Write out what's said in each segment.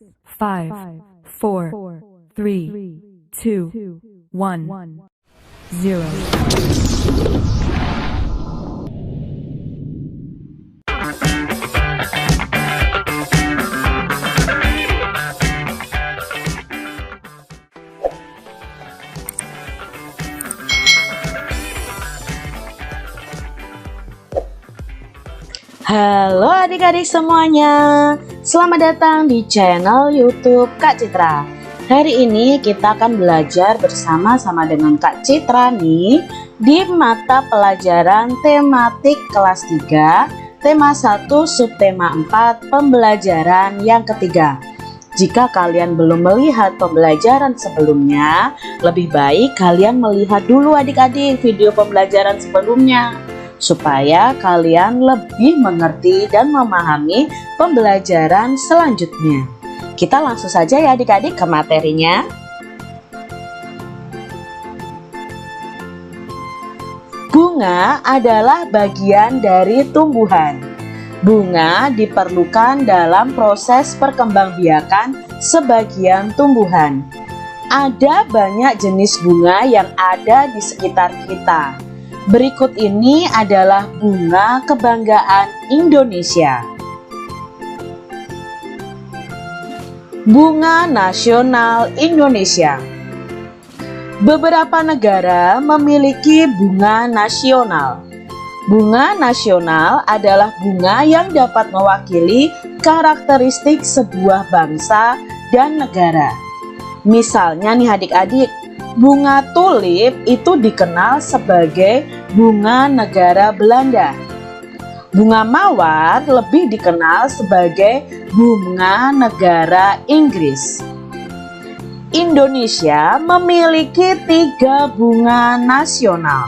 5, 4, 3, 2, 1, 0. Halo adik-adik semuanya, selamat datang di channel YouTube Kak Citra. Hari ini kita akan belajar bersama-sama dengan Kak Citra nih di mata pelajaran tematik kelas 3, tema 1 subtema 4, pembelajaran yang ketiga. Jika kalian belum melihat pembelajaran sebelumnya, lebih baik kalian melihat dulu adik-adik video pembelajaran sebelumnya, supaya kalian lebih mengerti dan memahami pembelajaran selanjutnya. Kita langsung saja ya adik-adik ke materinya. Bunga adalah bagian dari tumbuhan. Bunga diperlukan dalam proses perkembangbiakan sebagian tumbuhan. Ada banyak jenis bunga yang ada di sekitar kita. Berikut ini adalah bunga kebanggaan Indonesia. Bunga nasional Indonesia. Beberapa negara memiliki bunga nasional. Bunga nasional adalah bunga yang dapat mewakili karakteristik sebuah bangsa dan negara. Misalnya nih adik-adik, bunga tulip itu dikenal sebagai bunga negara Belanda. Bunga mawar lebih dikenal sebagai bunga negara Inggris. Indonesia memiliki 3 bunga nasional.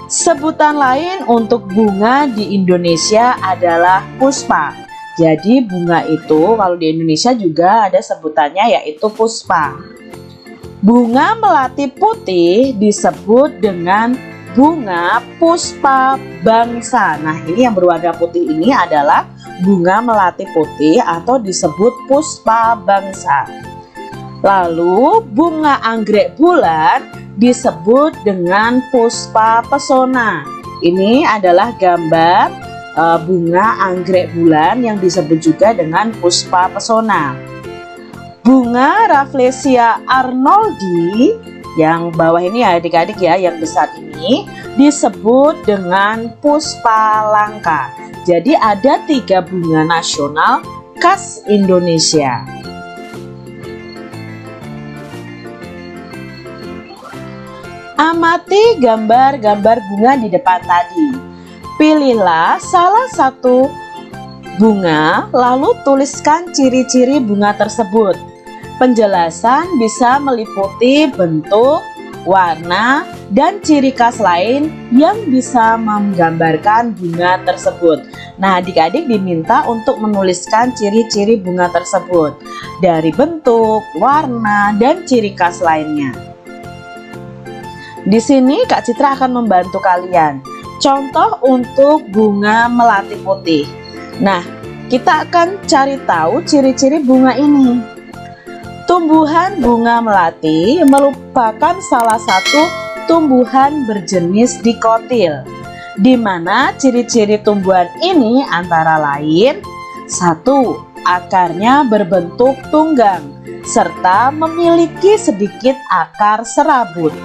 Sebutan lain untuk bunga di Indonesia adalah puspa. Jadi bunga itu kalau di Indonesia juga ada sebutannya yaitu puspa. Bunga melati putih disebut dengan bunga puspa bangsa. Nah, ini yang berwarna putih ini adalah bunga melati putih atau disebut puspa bangsa. Lalu bunga anggrek bulan disebut dengan puspa pesona. Ini adalah gambar bunga anggrek bulan yang disebut juga dengan puspa pesona. Bunga Rafflesia arnoldi yang bawah ini ya adik-adik ya, yang besar ini disebut dengan puspa langka. Jadi ada 3 bunga nasional khas Indonesia. Amati gambar-gambar bunga di depan tadi. Pilihlah salah satu bunga lalu tuliskan ciri-ciri bunga tersebut. Penjelasan bisa meliputi bentuk, warna, dan ciri khas lain yang bisa menggambarkan bunga tersebut. Nah, adik-adik diminta untuk menuliskan ciri-ciri bunga tersebut dari bentuk, warna, dan ciri khas lainnya. Di sini Kak Citra akan membantu kalian. Contoh untuk bunga melati putih. Nah, kita akan cari tahu ciri-ciri bunga ini. Tumbuhan bunga melati merupakan salah satu tumbuhan berjenis dikotil, di mana ciri-ciri tumbuhan ini antara lain: 1. Akarnya berbentuk tunggang serta memiliki sedikit akar serabut.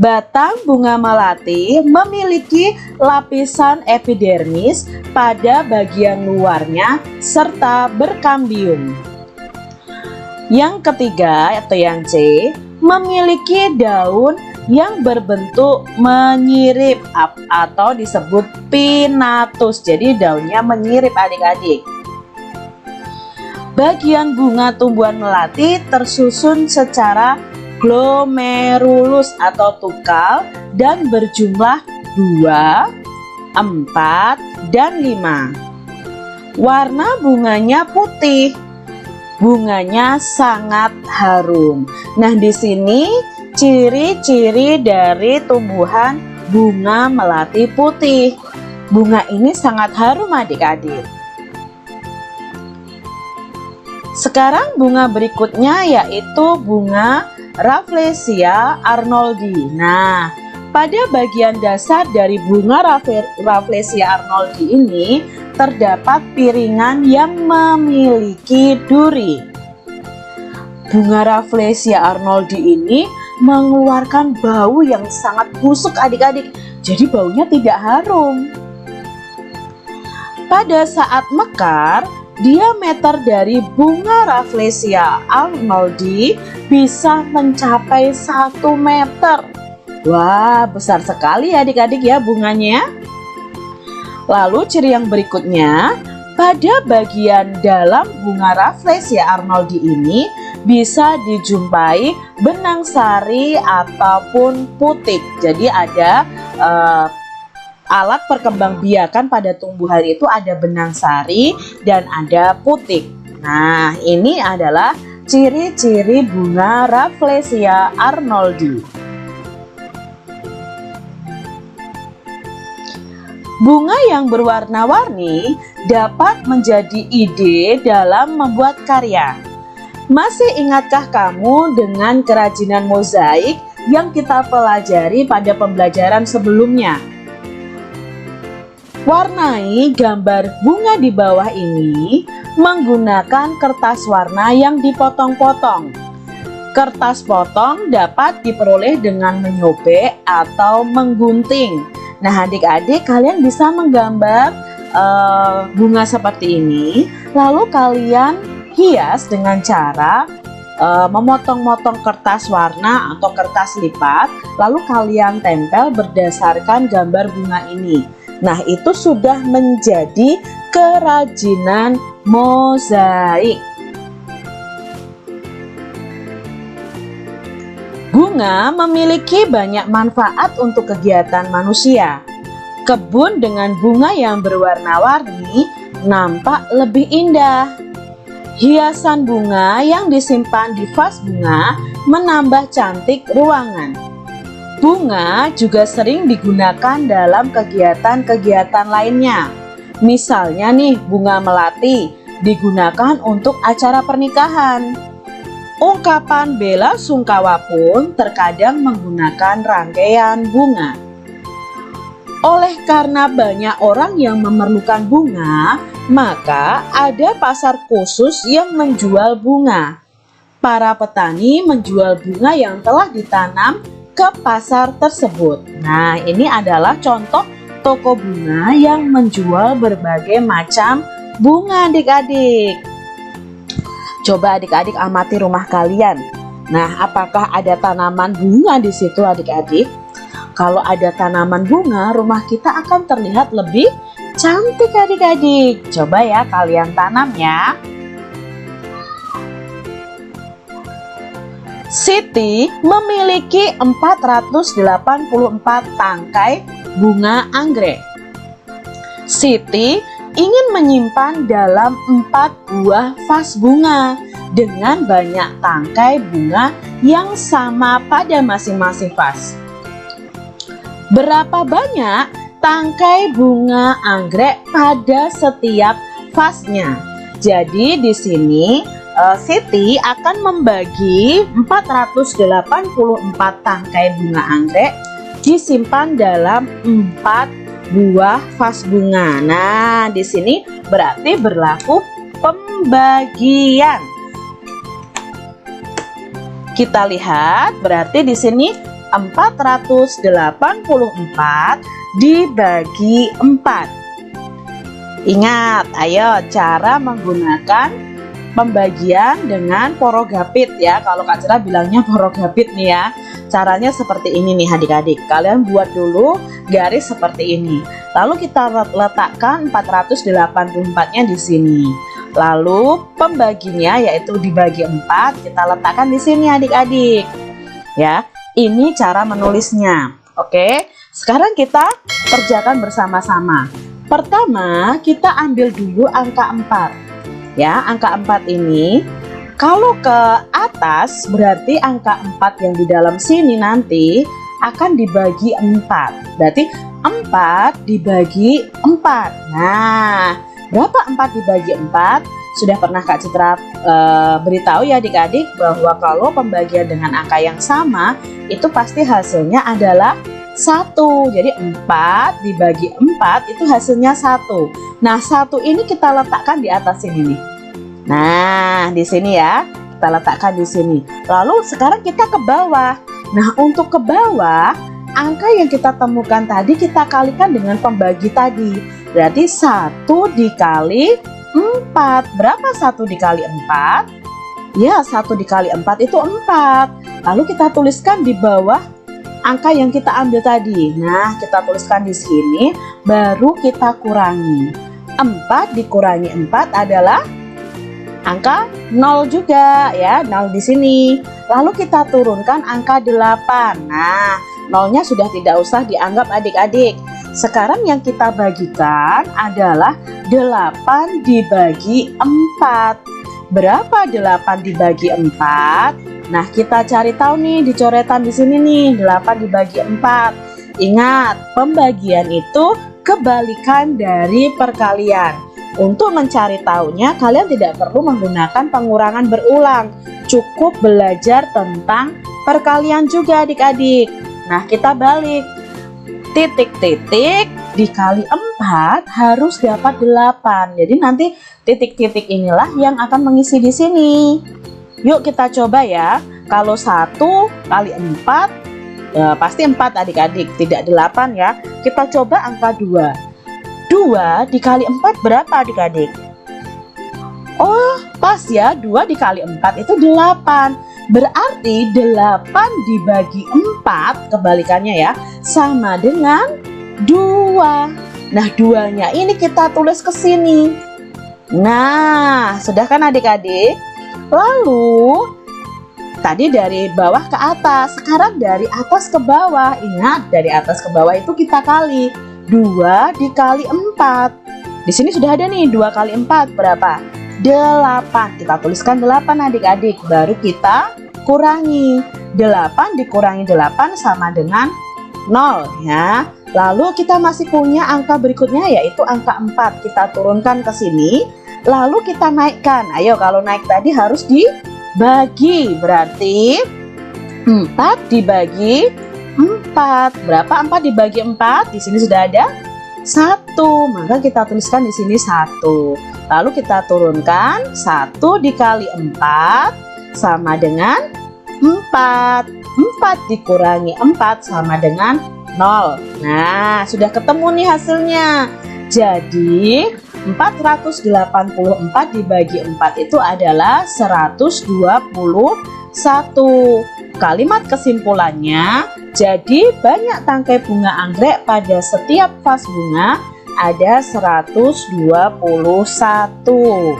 Batang bunga melati memiliki lapisan epidermis pada bagian luarnya serta berkambium. Yang ketiga atau yang C, memiliki daun yang berbentuk menyirip atau disebut pinnatus. Jadi daunnya menyirip adik-adik. Bagian bunga tumbuhan melati tersusun secara glomerulus atau tukal dan berjumlah 2, 4, dan 5. Warna bunganya putih. Bunganya sangat harum. Nah, di sini ciri-ciri dari tumbuhan bunga melati putih. Bunga ini sangat harum adik-adik. Sekarang bunga berikutnya yaitu bunga Rafflesia arnoldi. Nah, pada bagian dasar dari bunga Rafflesia arnoldi ini terdapat piringan yang memiliki duri. Bunga Rafflesia arnoldi ini mengeluarkan bau yang sangat busuk adik-adik, jadi baunya tidak harum. Pada saat mekar, diameter dari bunga Rafflesia arnoldi bisa mencapai 1 meter. Wah, besar sekali adik-adik ya bunganya. Lalu ciri yang berikutnya, pada bagian dalam bunga Rafflesia arnoldi ini bisa dijumpai benang sari ataupun putik. Jadi ada alat perkembangbiakan pada tumbuhan itu ada benang sari dan ada putik. Nah, ini adalah ciri-ciri bunga Rafflesia arnoldi. Bunga yang berwarna-warni dapat menjadi ide dalam membuat karya. Masih ingatkah kamu dengan kerajinan mozaik yang kita pelajari pada pembelajaran sebelumnya? Warnai gambar bunga di bawah ini menggunakan kertas warna yang dipotong-potong. Kertas potong dapat diperoleh dengan menyobek atau menggunting. Nah, adik-adik, kalian bisa menggambar bunga seperti ini, lalu kalian hias dengan cara memotong-motong kertas warna atau kertas lipat, lalu kalian tempel berdasarkan gambar bunga ini. Nah, itu sudah menjadi kerajinan mozaik. Bunga memiliki banyak manfaat untuk kegiatan manusia. Kebun dengan bunga yang berwarna-warni nampak lebih indah. Hiasan bunga yang disimpan di vas bunga menambah cantik ruangan. Bunga juga sering digunakan dalam kegiatan-kegiatan lainnya. Misalnya nih, bunga melati digunakan untuk acara pernikahan. Ungkapan bela sungkawa pun terkadang menggunakan rangkaian bunga. Oleh karena banyak orang yang memerlukan bunga, maka ada pasar khusus yang menjual bunga. Para petani menjual bunga yang telah ditanam ke pasar tersebut. Nah, ini adalah contoh toko bunga yang menjual berbagai macam bunga adik-adik. Coba adik-adik amati rumah kalian. Nah, apakah ada tanaman bunga di situ adik-adik? Kalau ada tanaman bunga, rumah kita akan terlihat lebih cantik adik-adik. Coba ya kalian tanam ya. Siti memiliki 484 tangkai bunga anggrek. Siti ingin menyimpan dalam 4 buah vas bunga dengan banyak tangkai bunga yang sama pada masing-masing vas. Berapa banyak tangkai bunga anggrek pada setiap vasnya? Jadi di sini Siti akan membagi 484 tangkai bunga anggrek disimpan dalam 4 buah vas bunga. Nah, di sini berarti berlaku pembagian. Kita lihat berarti di sini 484 dibagi 4. Ingat, ayo cara menggunakan pembagian dengan porogapit ya. Kalau Kak Cera bilangnya porogapit nih ya. Caranya seperti ini nih adik-adik. Kalian buat dulu garis seperti ini. Lalu kita letakkan 484-nya di sini. Lalu pembaginya yaitu dibagi 4 kita letakkan di sini adik-adik. Ya, ini cara menulisnya. Oke, sekarang kita kerjakan bersama-sama. Pertama, kita ambil dulu angka 4. Ya, angka 4 ini kalau ke atas berarti angka 4 yang di dalam sini nanti akan dibagi 4. Berarti 4 dibagi 4. Nah, berapa 4 dibagi 4? sudah pernah Kak Citra beritahu ya adik-adik bahwa kalau pembagian dengan angka yang sama itu pasti hasilnya adalah 1. Jadi 4 dibagi 4 itu hasilnya 1. Nah, 1 ini kita letakkan di atas sini nih. Nah, di sini ya. Kita letakkan di sini. Lalu sekarang kita ke bawah. Nah, untuk ke bawah, angka yang kita temukan tadi kita kalikan dengan pembagi tadi. Berarti 1 dikali 4. Berapa 1 dikali 4? Ya, 1 dikali 4 itu 4. Lalu kita tuliskan di bawah angka yang kita ambil tadi. Nah, kita tuliskan di sini, baru kita kurangi. 4 dikurangi 4 adalah angka 0 juga ya, 0 di sini. Lalu kita turunkan angka 8. Nah, 0-nya sudah tidak usah dianggap adik-adik. Sekarang yang kita bagikan adalah 8 dibagi 4. Berapa 8 dibagi 4? Nah, kita cari tahu nih di coretan di sini nih, 8 dibagi 4. Ingat, pembagian itu kebalikan dari perkalian. Untuk mencari tahunya, kalian tidak perlu menggunakan pengurangan berulang. Cukup belajar tentang perkalian juga adik-adik. Nah, kita balik. Titik-titik dikali 4 harus dapat 8. Jadi nanti titik-titik inilah yang akan mengisi di sini. Yuk kita coba ya. Kalau 1 kali 4, pasti 4 adik-adik, tidak 8 ya. Kita coba angka 2. 2 dikali 4 berapa adik-adik? Oh, pas ya, 2 dikali 4 itu 8. Berarti 8 dibagi 4, kebalikannya ya, sama dengan 2. Nah, 2-nya ini kita tulis ke sini. Nah, sudah kan adik-adik? Lalu, tadi dari bawah ke atas, sekarang dari atas ke bawah. Ingat, dari atas ke bawah itu kita kali. 2 dikali 4. Di sini sudah ada nih, 2 kali 4 berapa? 8. Kita tuliskan 8 adik-adik, baru kita kurangi. 8 dikurangi 8 sama dengan 0 ya. Lalu kita masih punya angka berikutnya, yaitu angka 4. Kita turunkan ke sini, lalu kita naikkan. Ayo, kalau naik tadi harus dibagi. Berarti 4 dibagi 4. Berapa 4 dibagi 4? Di sini sudah ada 1. Maka kita tuliskan di sini 1. Lalu kita turunkan, 1 dikali 4 sama dengan 4. 4 dikurangi 4 sama dengan 0. Nah, sudah ketemu nih hasilnya. Jadi 484 dibagi 4 itu adalah 121. Kalimat kesimpulannya, jadi banyak tangkai bunga anggrek pada setiap vas bunga ada 121.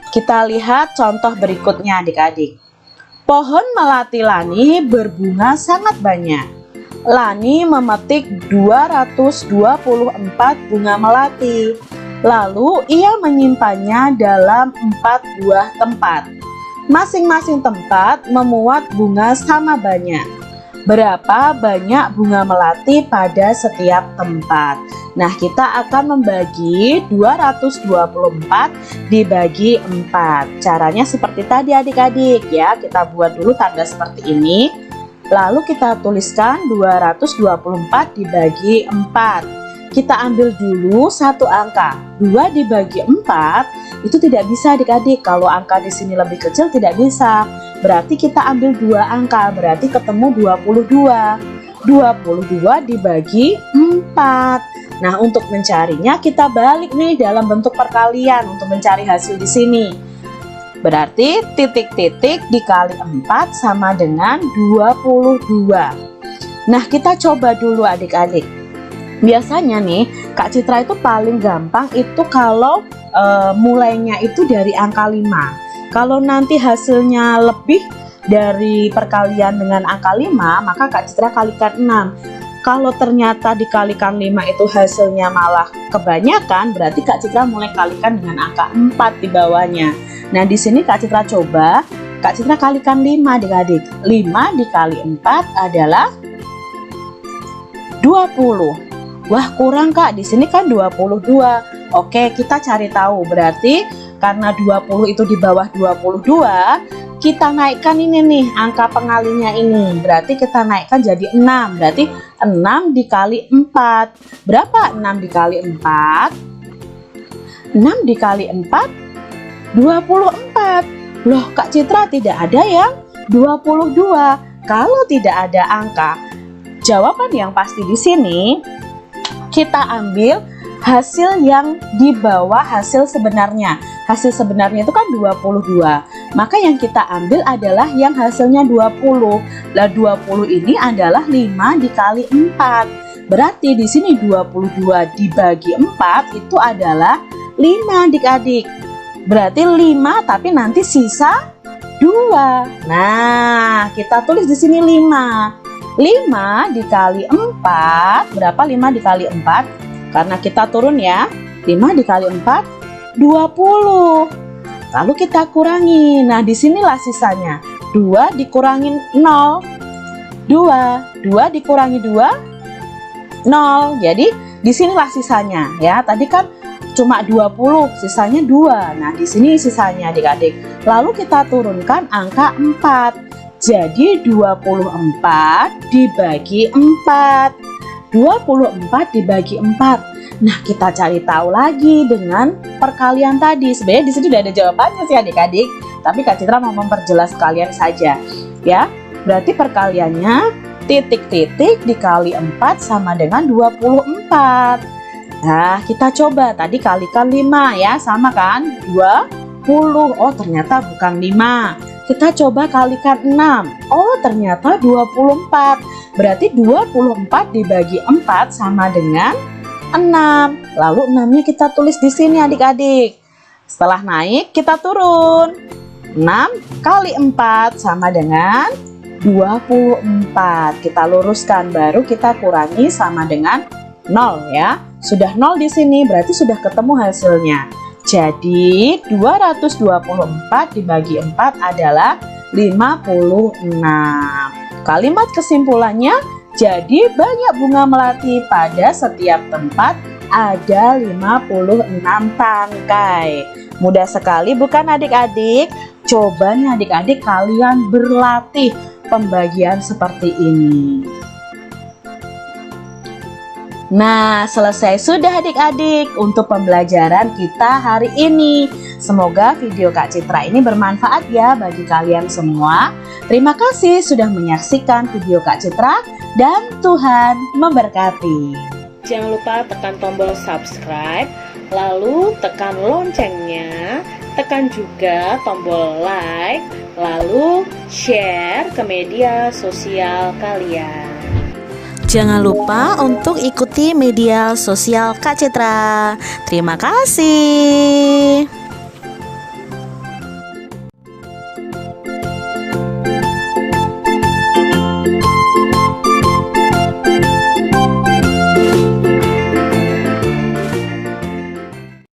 Kita lihat contoh berikutnya adik-adik. Pohon melati Lani berbunga sangat banyak. Lani memetik 224 bunga melati. Lalu ia menyimpannya dalam 4 buah tempat. Masing-masing tempat memuat bunga sama banyak. Berapa banyak bunga melati pada setiap tempat? Nah, kita akan membagi 224 dibagi 4. Caranya seperti tadi adik-adik ya. Kita buat dulu tanda seperti ini. Lalu kita tuliskan 224 dibagi 4. Kita ambil dulu satu angka. 2 dibagi 4 itu tidak bisa adik-adik. Kalau angka di sini lebih kecil tidak bisa. Berarti kita ambil 2 angka. Berarti ketemu 22. 22 dibagi 4. Nah, untuk mencarinya kita balik nih dalam bentuk perkalian untuk mencari hasil di sini. Berarti titik-titik dikali 4 sama dengan 22. Nah, kita coba dulu adik-adik. Biasanya nih, Kak Citra itu paling gampang itu kalau mulainya itu dari angka 5. Kalau nanti hasilnya lebih dari perkalian dengan angka 5, maka Kak Citra kalikan 6. Kalau ternyata dikalikan 5 itu hasilnya malah kebanyakan, berarti Kak Citra mulai kalikan dengan angka 4 di bawahnya. Nah, di sini Kak Citra coba, Kak Citra kalikan 5 adik-adik. 5 dikali 4 adalah 20. Wah, kurang Kak, di sini kan 22. Oke, kita cari tahu. Berarti karena 20 itu di bawah 22, kita naikkan ini nih angka pengalinya ini. Berarti kita naikkan jadi 6. Berarti 6 dikali 4. Berapa 6 dikali 4? 6 dikali 4 24. Loh, Kak Citra, tidak ada yang 22. Kalau tidak ada angka, jawaban yang pasti di sini kita ambil hasil yang di bawah hasil sebenarnya. Hasil sebenarnya itu kan 22. Maka yang kita ambil adalah yang hasilnya 20. Lah 20 ini adalah 5 dikali 4. Berarti di sini 22 dibagi 4 itu adalah 5 adik-adik. Berarti 5 tapi nanti sisa 2. Nah, kita tulis di sini 5. 5 dikali 4, berapa 5 dikali 4? Karena kita turun ya. 5 dikali 4, 20. Lalu kita kurangi. Nah, disinilah sisanya. 2 dikurangin 0. 2 dikurangi 2, 0. Jadi, disinilah sisanya ya. Tadi kan cuma 20, sisanya 2. Nah, di sini sisanya adik-adik. Lalu kita turunkan angka 4. Jadi 24 dibagi 4. 24 dibagi 4. Nah, kita cari tahu lagi dengan perkalian tadi. Sebenarnya di sini sudah ada jawabannya sih adik-adik, tapi Kak Citra mau memperjelas kalian saja. Ya, berarti perkaliannya titik-titik dikali 4 sama dengan 24. Nah, kita coba tadi kalikan 5 ya, sama kan? 20. Oh, ternyata bukan 5. Kita coba kalikan 6. Oh, ternyata 24. Berarti 24 dibagi 4 sama dengan 6. Lalu 6-nya kita tulis di sini adik-adik. Setelah naik, kita turun. 6 kali 4 sama dengan 24. Kita luruskan, baru kita kurangi sama dengan 0 ya. Sudah 0 di sini, berarti sudah ketemu hasilnya. Jadi 224 dibagi 4 adalah 56. Kalimat kesimpulannya, jadi banyak bunga melati pada setiap tempat ada 56 tangkai. Mudah sekali bukan adik-adik? Coba nih adik-adik kalian berlatih pembagian seperti ini. Nah, selesai sudah adik-adik untuk pembelajaran kita hari ini. Semoga video Kak Citra ini bermanfaat ya bagi kalian semua. Terima kasih sudah menyaksikan video Kak Citra dan Tuhan memberkati. Jangan lupa tekan tombol subscribe, lalu tekan loncengnya, tekan juga tombol like, lalu share ke media sosial kalian. Jangan lupa untuk ikuti media sosial Kak Citra. Terima kasih.